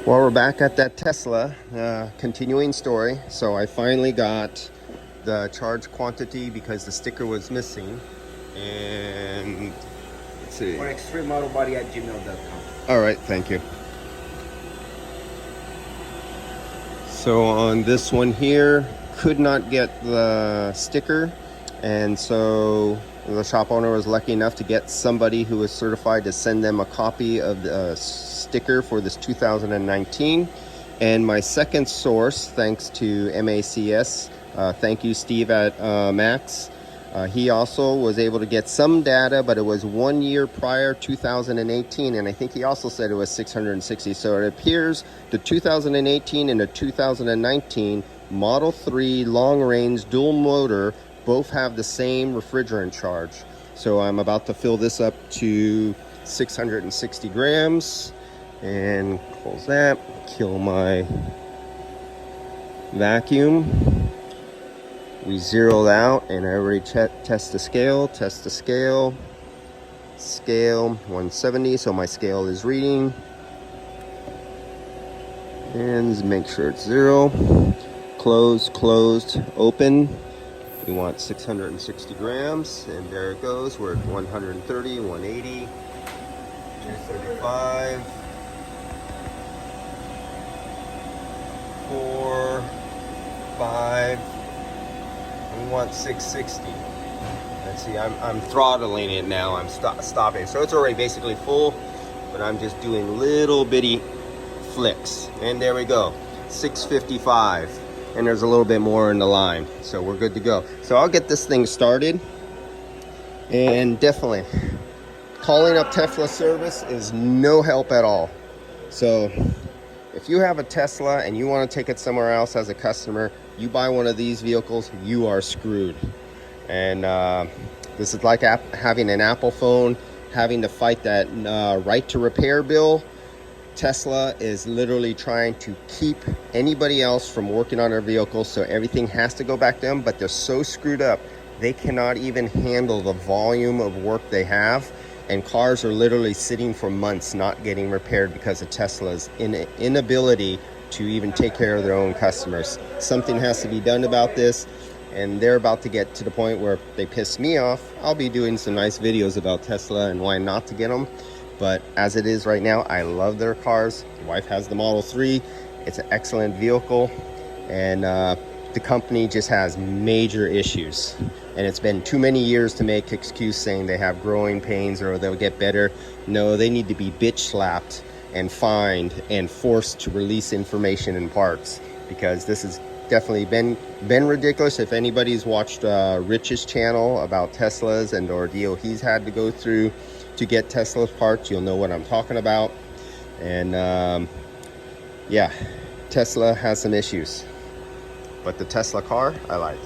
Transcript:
Well, we're back at that Tesla, continuing story. So I finally got the charge quantity because the sticker was missing. And let's see. Or extremeauto@gmail.com. All right, thank you. So on this one here, could not get the sticker. And so the shop owner was lucky enough to get somebody who was certified to send them a copy of the sticker for this 2019. And my second source, thanks to MACS, thank you Steve at Max, he also was able to get some data, but it was 1 year prior, 2018, and I think he also said it was 660. So it appears the 2018 and the 2019 Model 3 long range dual motor both have the same refrigerant charge. So I'm about to fill this up to 660 grams and close that, kill my vacuum. We zeroed out and I already test the scale, scale 170, so my scale is reading. And make sure it's zero. Closed, open. We want 660 grams, and there it goes. We're at 130, 180, 235, 4, 5. We want 660. Let's see, I'm throttling it now. I'm stopping. So it's already basically full, but I'm just doing little bitty flicks. And there we go, 655. And there's a little bit more in the line, so we're good to go. So I'll get this thing started, and definitely calling up Tesla service is no help at all. So if you have a Tesla and you want to take it somewhere else as a customer, you buy one of these vehicles, you are screwed. And this is like having an Apple phone, having to fight that right to repair bill. Tesla is literally trying to keep anybody else from working on their vehicles, so everything has to go back to them, but they're so screwed up, they cannot even handle the volume of work they have, and cars are literally sitting for months not getting repaired because of Tesla's inability to even take care of their own customers. Something has to be done about this, and they're about to get to the point where if they piss me off, I'll be doing some nice videos about Tesla and why not to get them. But as it is right now, I love their cars. My wife has the Model 3. It's an excellent vehicle. And the company just has major issues. And it's been too many years to make excuse saying they have growing pains or they'll get better. No, they need to be bitch slapped and fined and forced to release information and parts, because this has definitely been ridiculous. If anybody's watched Rich's channel about Teslas and the ordeal he's had to go through to get Tesla's parts, you'll know what I'm talking about. And yeah, Tesla has some issues, but the Tesla car I like.